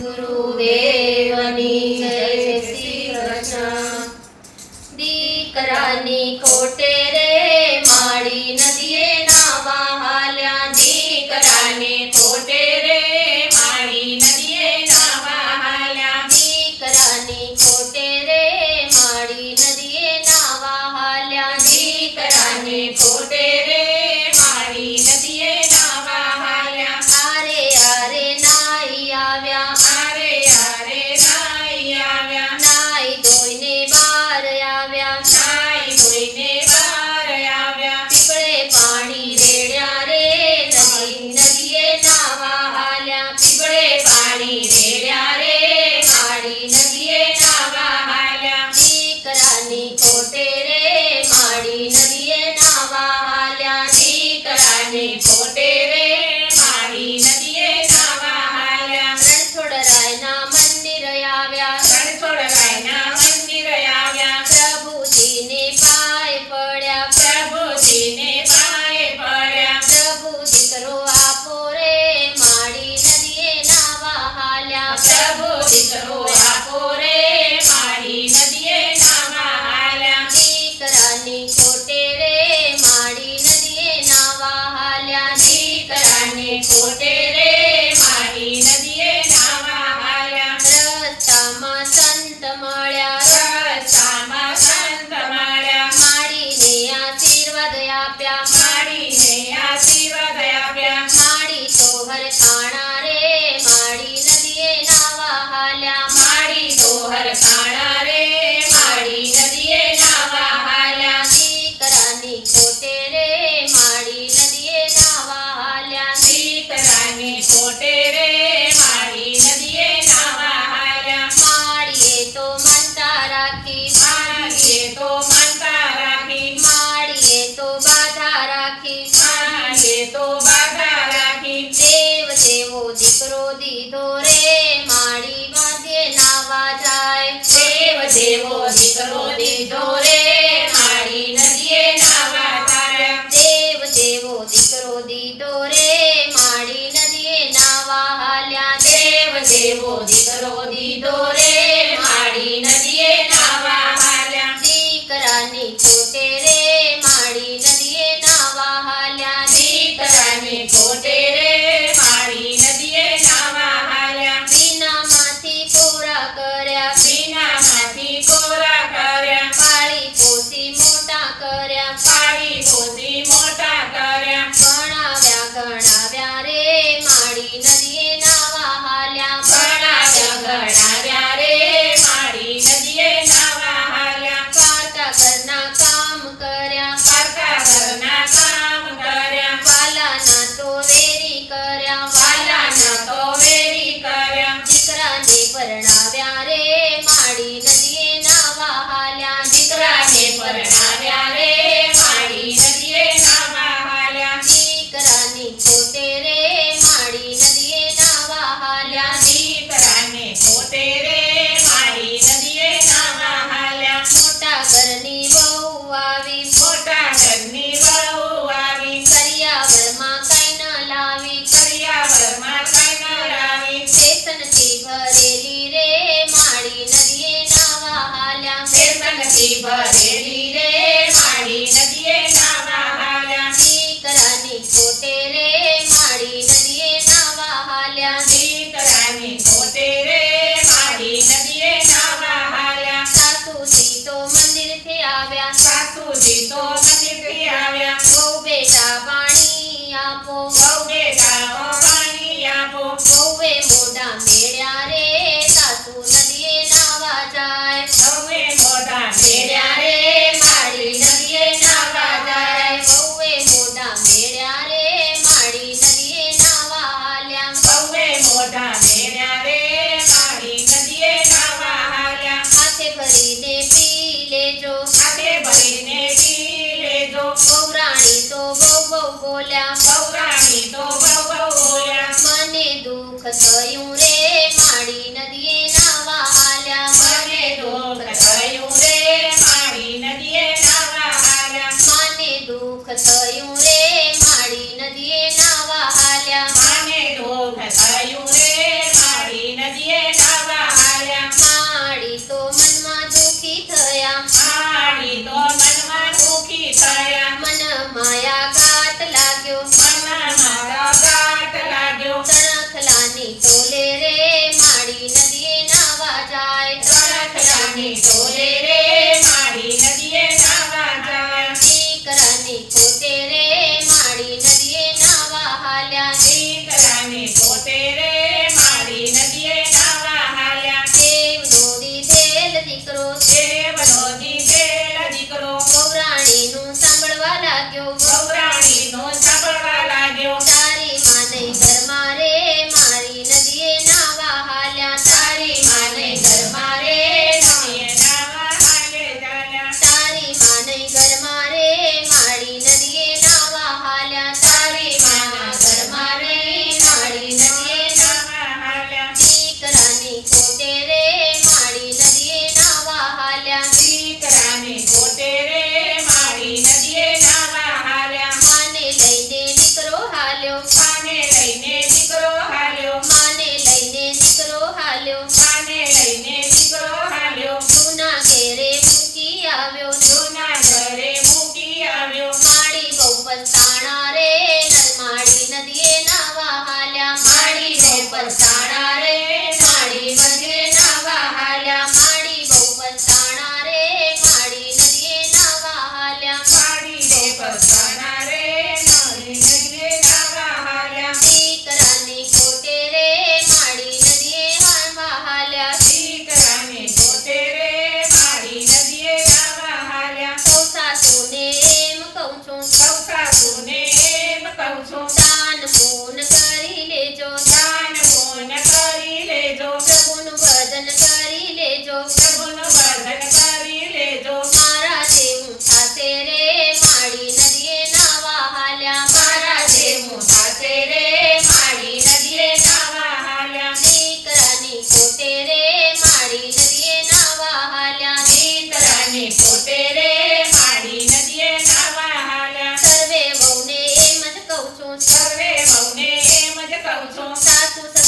ગુરુદેવની જય શ્રી કૃષ્ણ. દીકરાની ખોટે રે માડી નદીએ નાવા હાલ્યા. દીકરાની ખોટે રે માડી નદીએ નાવા હાલ્યા. દીકરાની ખોટે રે માડી નદીએ નાવા હાલ્યા. દીકરાની ખોટે રે માડી નદીએ નાવા હાલ્યા. આરે આરે નાઈ આવ્યા. આરે આરે નાઈ આવ્યા. નાઈ ધોઈને બહાર આવ્યા. નાઈ ધોઈને બહાર આવ્યા. પીપળે પાણી રેડ્યા રે નદીએ નાવા હાલ્યા. પીપળે પાણી રેડ્યા રે માડી નદીએ નાવા હાલ્યા. દીકરાની ખોટે રે માડી નદીએ નાવા હાલ્યા. દીકરાની ખોટે રે માડી નદીએ નાવા હાલ્યા. રણછોડરાયના મંદિર આવ્યા. રણછોડરાયના મંદિર આવ્યા. પ્રભુજીને પાય પડ્યા. પ્રભુજીને પાયે પડ્યા. પ્રભુ દીકરો આપો રે માડી નદીએ નાવા હાલ્યા. પ્રભુ દીકરો આપો રે માડી નદીએ નાવા હાલ્યા. દીકરાની ખોટે રે માડી નદીએ નાવા હાલ્યા. દીકરાની ખોટે રે માડી નદીએ નાવા હાલ્યા. રસ્તામાં સંત મળ્યા. રસ્તામાં સંત મળ્યા. માડીને આશીર્વાદ આપ્યા. માડીને આશીર્વાદ આપ્યા. માડી તો હરખાણા રે માડી નદીએ નાવા હાલ્યા. માડી તો હરખાણા રે માડી નદીએ નાવા હાલ્યા. દીકરાની ખોટે રે માડી નદીએ નાવા હાલ્યા. દીકરાની ખોટે રે માડી નદીએ નાવા હાલ્યા. માડીએ તો માનતા રાખી. માડીએ તો માનતા રાખી. માડીએ તો બાધા રાખી. માડીએ તો બાધા રાખી. દેવ જેવો દીકરો દીધો રે માડી માથે નાવા જાય. દેવ જેવો દીકરો દીધો રે માડી નદીએ નાવા જાય. દેવ જેવો દીકરો દીધો રે માડી નદીએ નાવા હાલ્યા. દેવ જેવો દીકરો દીધો રે માડી નદીએ નાવા હાલ્યા. દીકરાની ખોટે રે માડી નદીએ નાવા હાલ્યા. દીકરાની ખોટે રે માડી નદીએ નાવા હાલ્યા. વિનામાંથી કોરા કર્યા. વિનામાંથી કોરા કર્યા. પાળી પોસી મોટા કર્યા. પાળી પોસી મોટા કર્યા. ગણાવ્યા રે માડી નદીએ નાવા હાલ્યા. ગણાવ્યા ગણાવ્યા રે માડી નદીએ નાવા હાલ્યા. પારકા ઘરના કામ કર્યા. પારકા ઘરના કામ કર્યા. વાલાના તો વેરી કર્યા. વાલાના તો વેરી કર્યા. દીકરાને પરણાવ્યા રે માડી નદીએ નાવા હાલ્યા. દીકરાને પરણાવ્યા રે માડી નદીએ નાવા હાલ્યા. દીકરાની ખોટે રે માડી નદીએ નાવા હાલ્યા. દીકરાને ખોટે રે માડી નદીએ નાવા હાલ્યા. મોટા ઘરની વહુ આવી. મોટા ઘરની વહુ આવી. કરિયાવરમાં કઈ ન લાવી. કરિયાવરમાં કઈ ન લાવી. સ્ટેશનથી ભરેલી રે માડી નદીએ નાવા હાલ્યા. બેસનથી ભરેલી રે માડી નદીએ નાવા હાલ્યા. દીકરાની ખોટે રે માડી નદીએ નાવા હાલ્યા. દીકરાની ખોટે રે માડી નદીએ નાવા હાલ્યા. સાસુજી તો મંદિરથી આવ્યા. સાસુજી તો મંદિરથી આવ્યા. વહુ બેટા પાણી આપો. વહુ બેટાઓ પાણી આપો. વહુએ મોઢા મેળ્યા રે સાસુ નદીએ નાવા જાય. વહુએ મોઢા મેળ્યા રે માડી નદીએ નાવા જાય. વહુએ મોઢા મેળ્યા રે માડી નદીએ નાવા હાલ્યા. વહુએ મોઢા મેળ્યા રે માડી નદીએ નાવા હાલ્યા. હાથે ભરીને પી લેજો. હાથે ભરીને પી લેજો. વહુરાણી તો બહુ બહુ બોલ્યા. વહુરાણી તો બહુ બહુ બોલ્યા. મને દુઃખ થયું રે માડી નદીએ નાવા હાલ્યા. મને દુઃખ થયું રે માડી નદીએ નાવા હાલ્યા. મને દુઃખ થયું રે માડી નદીએ નાવા હાલ્યા. મને દુઃખ થયું રે માડી નદીએ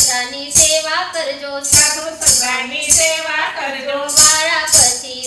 સંતાની સેવા કરજો સાધુ સંતાની સેવા કરજો વાળા પછી